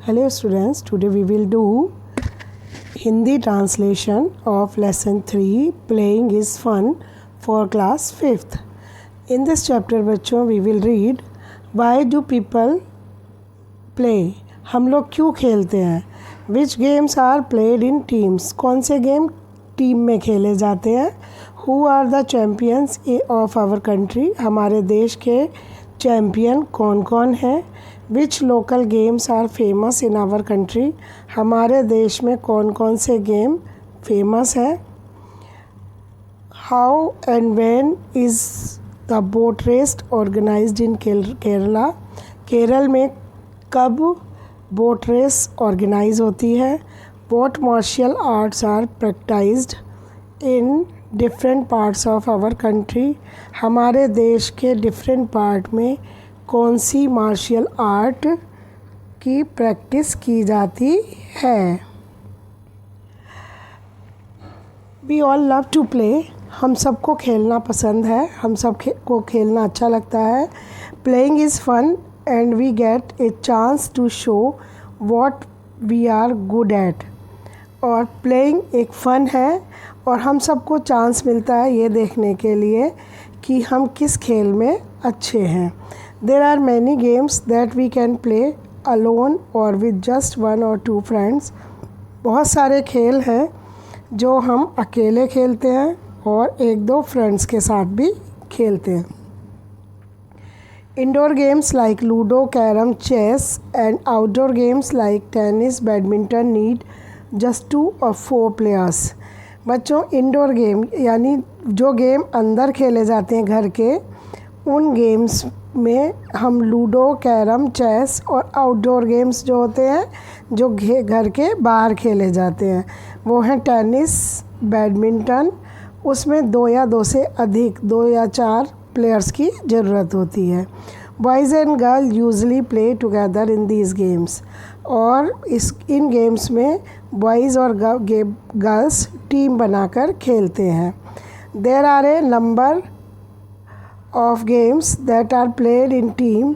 Hello students, today we will do Hindi translation of lesson 3 Playing is Fun for class 5th. In this chapter बच्चों we will read Why do people play? हम लोग क्यों खेलते हैं? Which games are played in teams? कौन से game team में खेले जाते हैं? Who are the champions of our country? हमारे देश के चैम्पियन कौन कौन हैं? Which local games are famous in our country? हमारे देश में कौन कौन से गेम फेमस हैं? How and when is the boat race organised in Kerala? Kerala में कब बोट रेस ऑर्गेनाइज होती है? What martial arts are practised in different parts of our country? हमारे देश के डिफरेंट पार्ट में कौन सी मार्शल आर्ट की प्रैक्टिस की जाती है? We all love to play. हम सबको खेलना पसंद है, हम सब को खेलना अच्छा लगता है. Playing is fun and we get a chance to show what we are good at. और प्लेइंग एक फ़न है और हम सबको चांस मिलता है ये देखने के लिए कि हम किस खेल में अच्छे हैं. There are many games that we can play alone or with just one or two friends. बहुत सारे खेल हैं जो हम अकेले खेलते हैं और एक दो फ्रेंड्स के साथ भी खेलते हैं. Indoor games like Ludo, Carom, Chess and outdoor games like tennis, badminton need just 2 or 4 players. बच्चों इंडोर गेम यानी जो गेम अंदर खेले जाते हैं घर के, उन गेम्स में हम लूडो, कैरम, चेस और आउटडोर गेम्स जो होते हैं जो घर के बाहर खेले जाते हैं वो हैं टेनिस, बैडमिंटन. उसमें 2 या 2 से अधिक 2 या 4 प्लेयर्स की ज़रूरत होती है. Boys and girl usually play together in these games. और इन गेम्स में बॉयज़ और गर्ल्स टीम बनाकर खेलते हैं. There are a number of games that are played in team.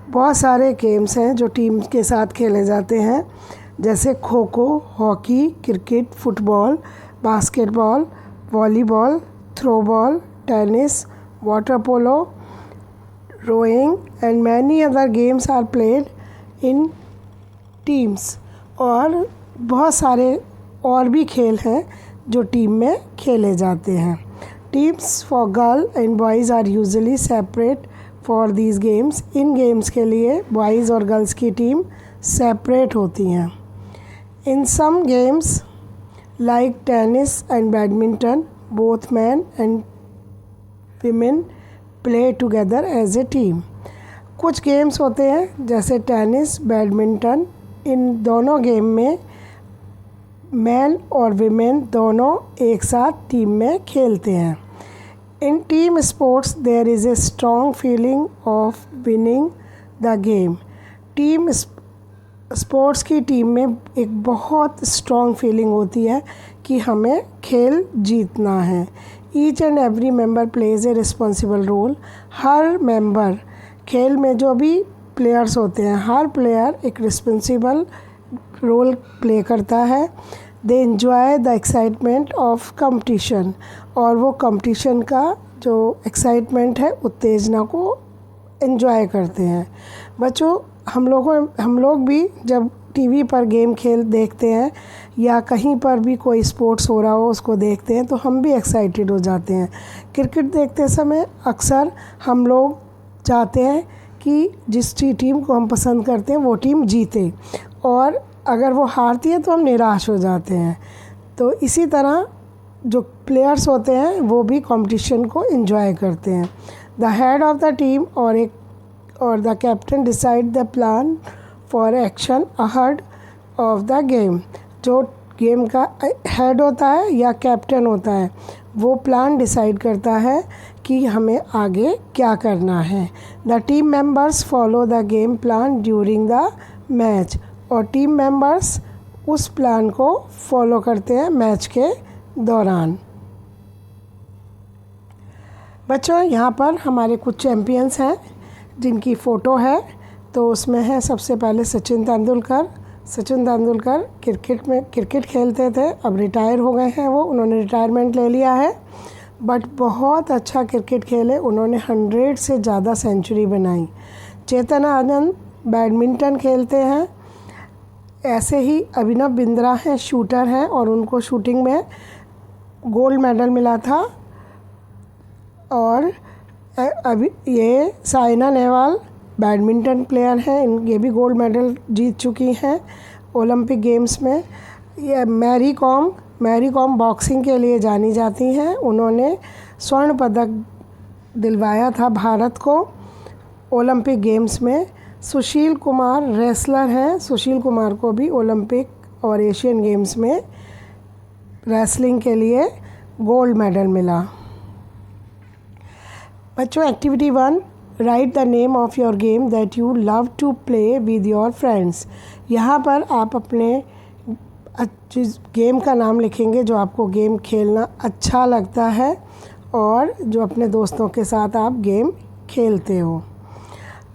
बहुत सारे गेम्स हैं जो टीम के साथ खेले जाते हैं, जैसे Kho Kho, hockey, cricket, football, basketball, volleyball, throwball, tennis, water polo, rowing and many other games are played in teams. और बहुत सारे और भी खेल हैं जो टीम में खेले जाते हैं. Teams for girl and boys are usually separate for these games. In games के लिए बॉयज़ और गर्ल्स की टीम सेपरेट होती हैं. In some games like tennis and badminton, both men and women play together as a team. कुछ games होते हैं जैसे टेनिस, बैडमिंटन. इन दोनों गेम में मैन और वीमेन दोनों एक साथ टीम में खेलते हैं. In team sports there is a strong feeling of winning the game. Team sports की टीम में एक बहुत स्ट्रॉन्ग फीलिंग होती है कि हमें खेल जीतना है. Each and every member plays a responsible role. हर मेंबर खेल में जो भी प्लेयर्स होते हैं, हर प्लेयर एक रिस्पॉन्सिबल रोल प्ले करता है. They enjoy the excitement of competition. और वो कंपटीशन का जो एक्साइटमेंट है, उत्तेजना को इन्जॉय करते हैं. बच्चों हम लोग भी जब टीवी पर गेम खेल देखते हैं या कहीं पर भी कोई स्पोर्ट्स हो रहा हो उसको देखते हैं तो हम भी एक्साइटेड हो जाते हैं. क्रिकेट देखते समय अक्सर हम लोग चाहते हैं कि जिस टीम को हम पसंद करते हैं वो टीम जीते, और अगर वो हारती है तो हम निराश हो जाते हैं. तो इसी तरह जो प्लेयर्स होते हैं वो भी कंपटीशन को एंजॉय करते हैं. The head of the team और the captain decide the plan for action ahead of the game. जो गेम का हेड होता है या कैप्टन होता है वो प्लान डिसाइड करता है कि हमें आगे क्या करना है. The team members follow the game plan during the match. और टीम मेंबर्स उस प्लान को फॉलो करते हैं मैच के दौरान. बच्चों यहाँ पर हमारे कुछ चैम्पियंस हैं जिनकी फ़ोटो है. तो उसमें है सबसे पहले सचिन तेंदुलकर, सचिन तेंदुलकर क्रिकेट खेलते थे, अब रिटायर हो गए हैं वो, उन्होंने रिटायरमेंट ले लिया है, बट बहुत अच्छा क्रिकेट खेले, उन्होंने 100 से ज़्यादा सेंचुरी बनाई। चेतन आनंद बैडमिंटन खेलते हैं। ऐसे ही अभिनव बिंद्रा हैं, शूटर हैं, और उनको शूटिंग में गोल्ड मेडल मिला था। और अभी ये साइना नेहवाल बैडमिंटन प्लेयर हैं, ये भी गोल्ड मेडल जीत चुकी हैं ओलंपिक गेम्स में। ये मैरी कॉम बॉक्सिंग के लिए जानी जाती हैं, उन्होंने स्वर्ण पदक दिलवाया था भारत को ओलंपिक गेम्स में। सुशील कुमार रेसलर हैं, सुशील कुमार को भी ओलंपिक और एशियन गेम्स में रेसलिंग के लिए गोल्ड मेडल मिला। बच्चों, activity 1, write the name of your game that you love to play with your friends. यहाँ पर आप अपने गेम का नाम लिखेंगे जो आपको गेम खेलना अच्छा लगता है और जो अपने दोस्तों के साथ आप गेम खेलते हो।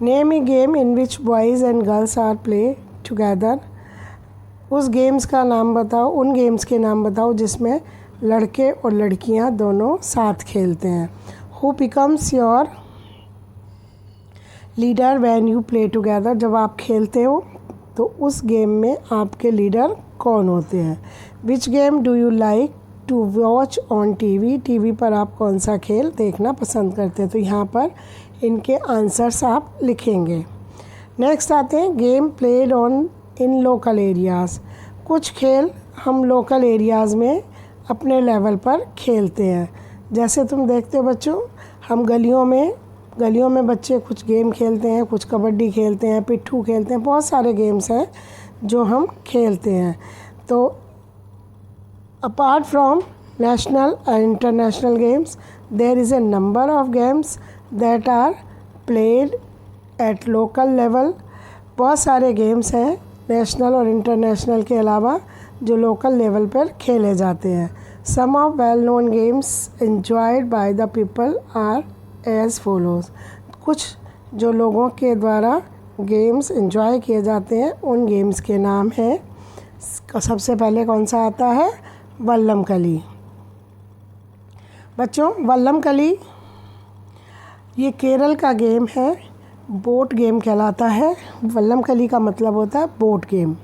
Name a game in which boys and girls are play together. उस गेम्स का नाम बताओ, उन गेम्स के नाम बताओ जिसमें लड़के और लड़कियां दोनों साथ खेलते हैं। Who becomes your leader when you play together. जब आप खेलते हो तो उस गेम में आपके लीडर कौन होते हैं। Which game do you like to watch on TV. TV पर आप कौन सा खेल देखना पसंद करते हैं। तो यहाँ पर इनके आंसर्स आप लिखेंगे। नेक्स्ट आते हैं game played on in local areas. कुछ खेल हम लोकल एरियाज़ में अपने लेवल पर खेलते हैं। जैसे तुम देखते हो बच्चों, हम गलियों में बच्चे कुछ गेम खेलते हैं, कुछ कबड्डी खेलते हैं, पिट्ठू खेलते हैं, बहुत सारे गेम्स हैं जो हम खेलते हैं। तो apart from national and international games, there is a number of games that are played at local level. बहुत सारे गेम्स हैं नेशनल और इंटरनेशनल के अलावा जो लोकल लेवल पर खेले जाते हैं। Some of well known games enjoyed by the people are as follows. कुछ जो लोगों के द्वारा गेम्स एंजॉय किए जाते हैं उन गेम्स के नाम हैं। सबसे पहले कौन सा आता है, वल्लम कली। बच्चों, वल्लम कली ये केरल का गेम है, बोट गेम कहलाता है। वल्लम कली का मतलब होता है boat game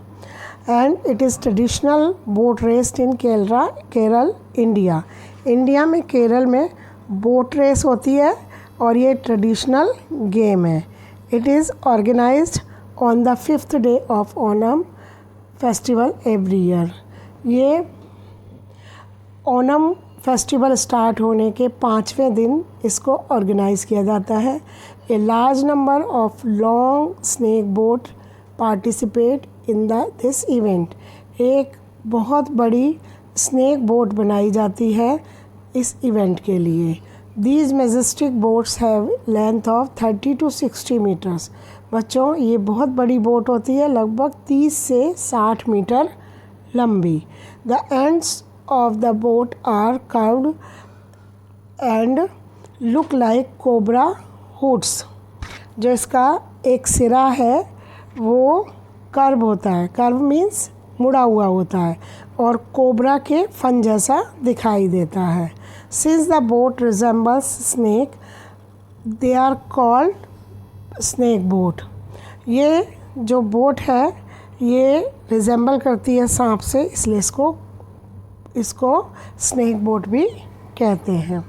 and it is traditional boat race in Kerala India. India में केरल में बोट रेस होती है और ये ट्रेडिशनल गेम है। It is organised on the 5th day of Onam festival every year. ये ओनम फेस्टिवल स्टार्ट होने के 5वें दिन इसको ऑर्गेनाइज़ किया जाता है। A large number of long snake boat participate in this event. एक बहुत बड़ी स्नेक बोट बनाई जाती है इस इवेंट के लिए। These majestic boats have length of 30 to 60 metres. बच्चों, ये बहुत बड़ी बोट होती है, लगभग 30 से 60 मीटर लंबी। The ends of the boat are curved and look like cobra hoods। जो इसका एक सिरा है वो कर्व होता है, कर्व मीन्स मुड़ा हुआ होता है और कोबरा के फन जैसा दिखाई देता है। Since the boat resembles snake, they are called snake boat। ये जो बोट है ये रिजेंबल करती है सांप से, इसलिए इसको स्नेक बोट भी कहते हैं।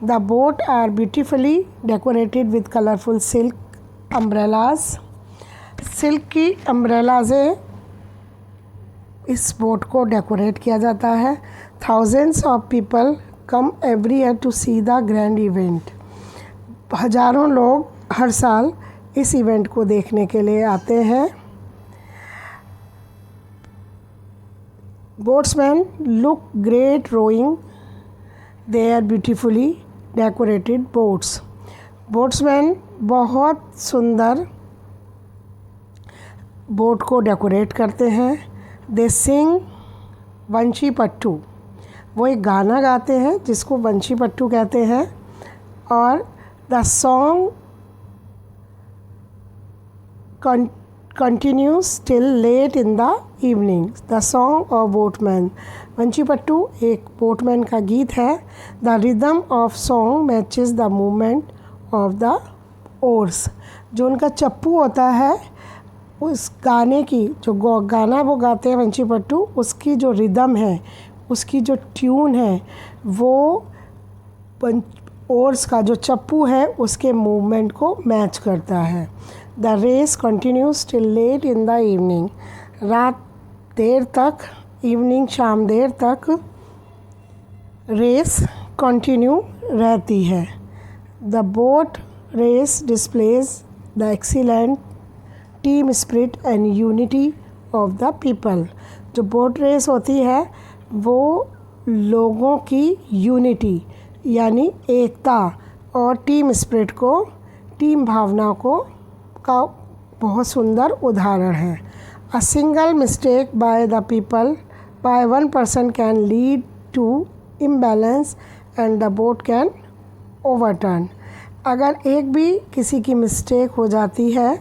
The boat are beautifully decorated with colourful silk umbrellas. Silk की अम्ब्रेला से इस बोट को डेकोरेट किया जाता है। Thousands of people come every year to see the grand event. हज़ारों लोग हर साल इस इवेंट को देखने के लिए आते हैं। Boatsmen look great rowing their beautifully decorated boats। बोट्समैन बहुत सुंदर बोट को डेकोरेट करते हैं। दे सिंग वंशी पट्टू। वो एक गाना गाते हैं जिसको वंशी पट्टू कहते हैं। और the song continues till late in the evening. The song of boatman. वंशीपट्टू एक बोटमैन का गीत है. The rhythm of song matches the movement of the oars. जो उनका चप्पू होता है उस गाने की जो गाना वो गाते हैं वंशीपट्टू, उसकी जो रिदम है, उसकी जो ट्यून है, वो ओर्स का जो चप्पू है उसके मूवमेंट को मैच करता है. The race continues till late in the evening. रात देर तक, इवनिंग शाम देर तक रेस कंटिन्यू रहती है. The boat race displays the excellent team spirit and unity of the people. जो बोट रेस होती है वो लोगों की यूनिटी यानी एकता और टीम स्पिरिट को, टीम भावना को का बहुत सुंदर उदाहरण है. A single mistake by the people by one person can lead to imbalance and the boat can overturn. अगर एक भी किसी की मिस्टेक हो जाती है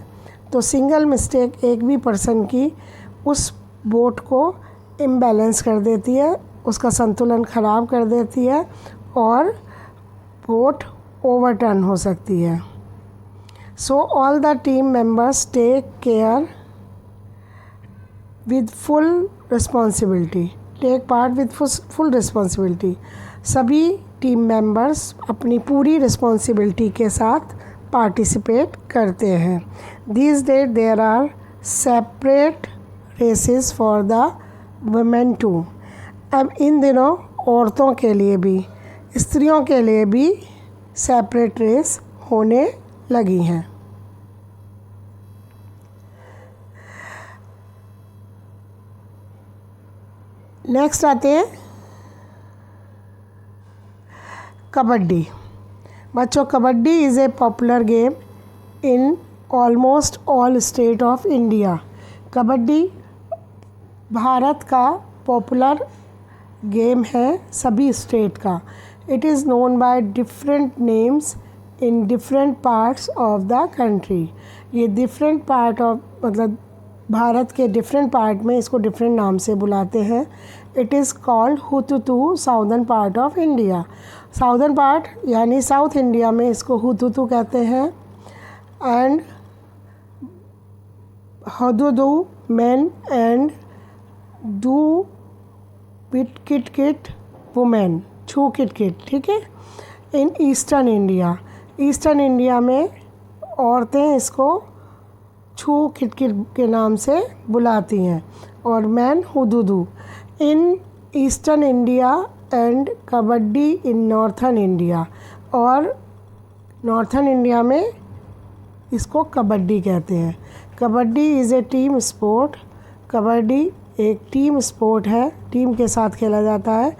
तो सिंगल मिस्टेक एक भी पर्सन की उस बोट को इम्बैलेंस कर देती है, उसका संतुलन ख़राब कर देती है और बोट ओवरटर्न हो सकती है. So all the team members take care with full responsibility. Take part with full responsibility. सभी टीम मेंबर्स अपनी पूरी रिस्पॉन्सिबिलिटी के साथ पार्टिसिपेट करते हैं. These days there are separate races for the women too. अब इन दिनों औरतों के लिए भी, स्त्रियों के लिए भी सेपरेट रेस होने लगी हैं. नेक्स्ट आते हैं कबड्डी. बच्चों, kabaddi is A popular game in almost all state of India. Kabaddi Bharat का पॉपुलर गेम है सभी स्टेट का. It is known by different names in different parts of the country. ये डिफरेंट पार्ट ऑफ मतलब भारत के डिफरेंट पार्ट में इसको डिफरेंट नाम से बुलाते हैं. It is called hututu southern part of India. Southern part यानी साउथ इंडिया में इसको हुतुतु कहते हैं. And hududu man and do bit kit kit women, chhu kit kit. ठीक है. In eastern India, eastern India में औरतें इसको छू किट किट के नाम से बुलाती हैं और man hududu. In eastern India and kabaddi in northern India. और नॉर्थर्न इंडिया में इसको कबड्डी कहते हैं. Kabaddi is a team sport. Kabaddi एक टीम स्पोर्ट है, टीम के साथ खेला जाता है.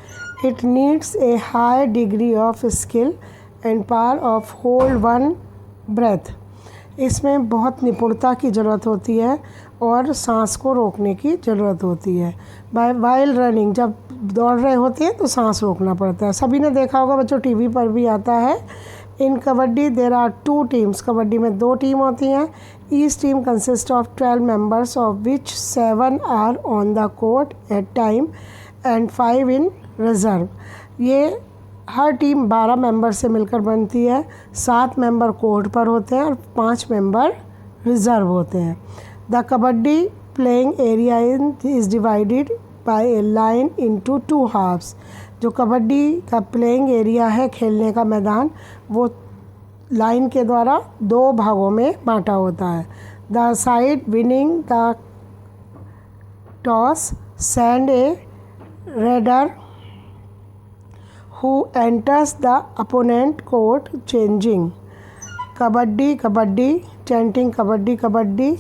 It needs a high degree of skill and power of hold one breath. इसमें बहुत निपुणता की ज़रूरत होती है और सांस को रोकने की ज़रूरत होती है. वाइल रनिंग, जब दौड़ रहे होते हैं तो सांस रोकना पड़ता है. सभी ने देखा होगा बच्चों, टीवी पर भी आता है. In kabaddi there are 2 teams. Kabaddi में 2 टीम होती हैं. Each team consist of 12 members of which 7 are on the court at time and 5 in reserve. ये हर टीम 12 मेंबर से मिलकर बनती है. 7 मेंबर कोर्ट पर होते हैं और 5 मेंबर रिजर्व होते हैं. The kabaddi playing area is divided by a line into 2 halves. जो कबड्डी का प्लेइंग एरिया है, खेलने का मैदान, वो लाइन के द्वारा 2 भागों में बांटा होता है. The side winning the toss send A raider who enters the opponent court changing. Kabaddi kabaddi chanting kabaddi kabaddi.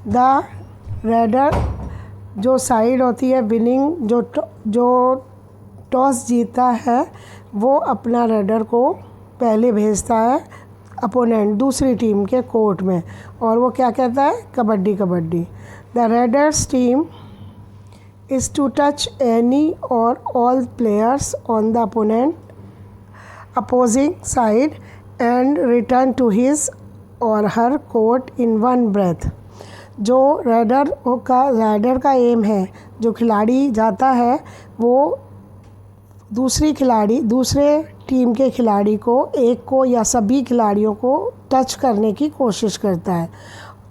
The raider जो साइड होती है, विनिंग जो टॉस जीता है वो अपना रेडर को पहले भेजता है अपोनेंट दूसरी टीम के कोर्ट में और वो क्या कहता है, kabaddi kabaddi. The readers team is to touch any or all players on the opposing side and return to his or her court in one breath. जो राइडर का एम है, जो खिलाड़ी जाता है वो दूसरे टीम के खिलाड़ी को, एक को या सभी खिलाड़ियों को टच करने की कोशिश करता है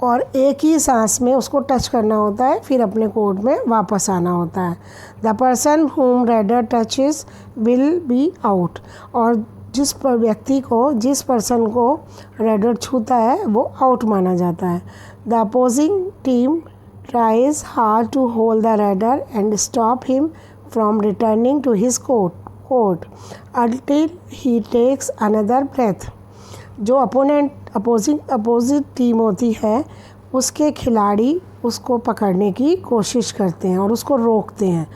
और एक ही सांस में उसको टच करना होता है, फिर अपने कोर्ट में वापस आना होता है। The person whom raider touches will be out. और जिस पर्सन को राइडर छूता है वो आउट माना जाता है। The opposing team tries hard to hold the raider and stop him from returning to his court until he takes another breath। जो अपोजिट टीम होती है उसके खिलाड़ी उसको पकड़ने की कोशिश करते हैं और उसको रोकते हैं,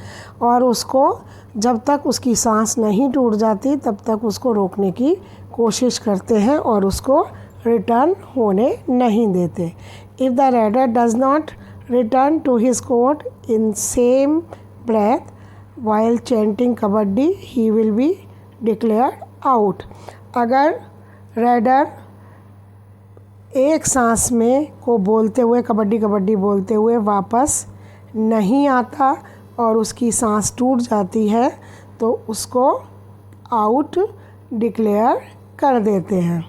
और उसको जब तक उसकी सांस नहीं टूट जाती तब तक उसको रोकने की कोशिश करते हैं और उसको रिटर्न होने नहीं देते। If the raider does not return to his court in same breath while chanting kabaddi he will be declared out। अगर राइडर एक सांस में को बोलते हुए कबड्डी कबड्डी बोलते हुए वापस नहीं आता और उसकी सांस टूट जाती है तो उसको आउट डिक्लेयर कर देते हैं।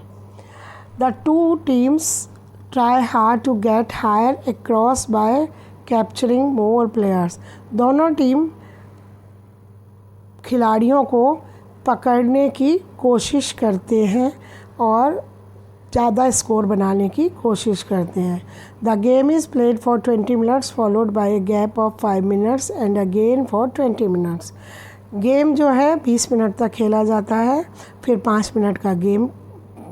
The two teams try hard to get higher across by capturing more players. दोनों टीम खिलाड़ियों को पकड़ने की कोशिश करते हैं और ज़्यादा स्कोर बनाने की कोशिश करते हैं। The game is played for 20 minutes followed by a gap of 5 minutes and again for 20 minutes. Game जो है 20 मिनट तक खेला जाता है, फिर 5 मिनट का गेम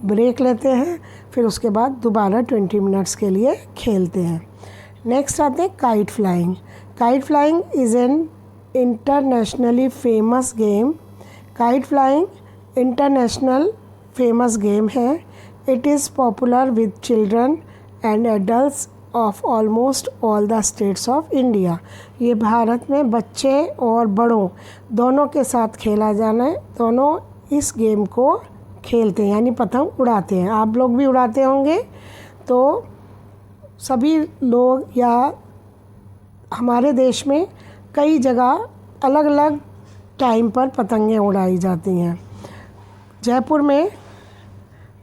ब्रेक लेते हैं, फिर उसके बाद दोबारा 20 मिनट्स के लिए खेलते हैं। नेक्स्ट आते हैं kite flying. Kite flying is an internationally famous game. Kite flying international famous game है। It is popular with children and adults of almost all the states of India. ये भारत में बच्चे और बड़ों दोनों के साथ खेला जाना है। दोनों इस गेम को खेलते हैं, यानी पतंग उड़ाते हैं। आप लोग भी उड़ाते होंगे, तो सभी लोग या हमारे देश में कई जगह अलग अलग टाइम पर पतंगें उड़ाई जाती हैं। जयपुर में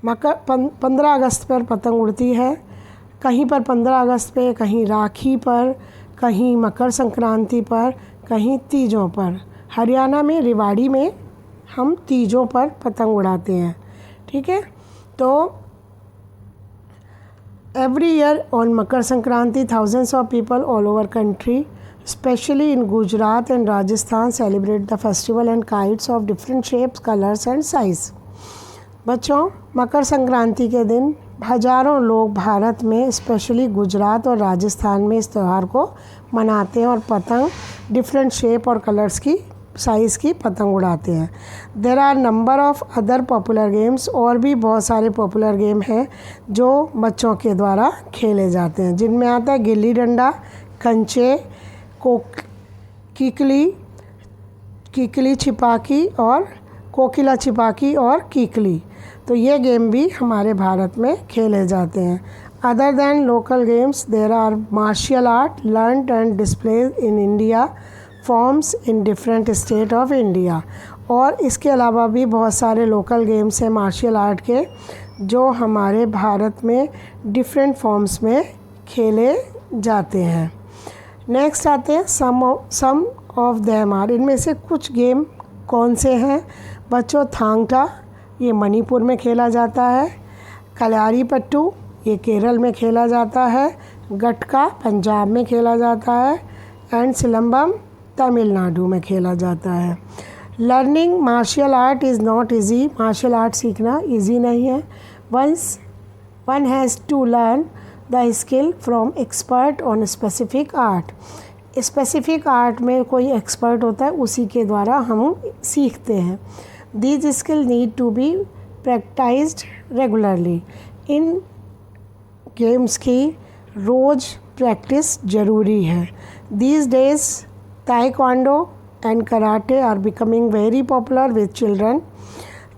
15 अगस्त पर पतंग उड़ती है, कहीं पर 15 अगस्त पे, कहीं राखी पर, कहीं मकर संक्रांति पर, कहीं तीजों पर। हरियाणा में रेवाड़ी में हम तीजों पर पतंग उड़ाते हैं। ठीक है, तो every year on Makar Sankranti thousands of people all over country, especially in Gujarat and Rajasthan, celebrate the festival and kites of different shapes, colors and size। बच्चों, मकर संक्रांति के दिन हज़ारों लोग भारत में स्पेशली गुजरात और राजस्थान में इस त्यौहार को मनाते हैं और पतंग डिफरेंट शेप और कलर्स की साइज़ की पतंग उड़ाते हैं। There are number of other popular games, और भी बहुत सारे पॉपुलर गेम हैं जो बच्चों के द्वारा खेले जाते हैं, जिनमें आता है गिल्ली डंडा, कंचे, कीकली छिपाकी और कोकिला छिपाकी और कीकली। तो ये गेम भी हमारे भारत में खेले जाते हैं। Other than local games there are martial art learned and displayed in India forms in different state of India. और इसके अलावा भी बहुत सारे लोकल गेम्स हैं मार्शल आर्ट के, जो हमारे भारत में डिफरेंट फॉर्म्स में खेले जाते हैं। नेक्स्ट आते हैं सम ऑफ देम आर। इनमें से कुछ गेम कौन से हैं बच्चों? थांग टा, ये मणिपुर में खेला जाता है। कलारी पट्टू, ये केरल में खेला जाता है। गटका पंजाब में खेला जाता है एंड सिलम्बम तमिलनाडु में खेला जाता है। Learning martial art is not easy. Martial art सीखना ईजी नहीं है। One has to learn the skill from expert on specific art. Specific art में कोई एक्सपर्ट होता है, उसी के द्वारा हम सीखते हैं। These skill need to be practised regularly. इन गेम्स की रोज़ प्रैक्टिस ज़रूरी है। These days taekwondo and karate are becoming very popular with children.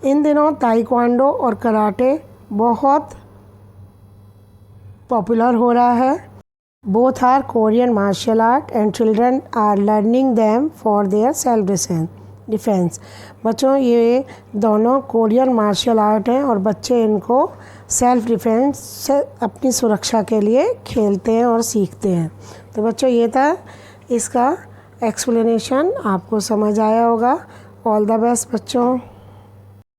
इन दिनों ताइक्वांडो और कराटे बहुत पॉपुलर हो रहा है। Both are Korean martial art and children are learning them for their self defence. बच्चों ये दोनों कोरियन मार्शल आर्ट हैं और बच्चे इनको सेल्फ डिफेंस से अपनी सुरक्षा के लिए खेलते हैं और सीखते हैं। तो बच्चों ये था इसका एक्सप्लेनेशन, आपको समझ आया होगा। ऑल द बेस्ट बच्चों।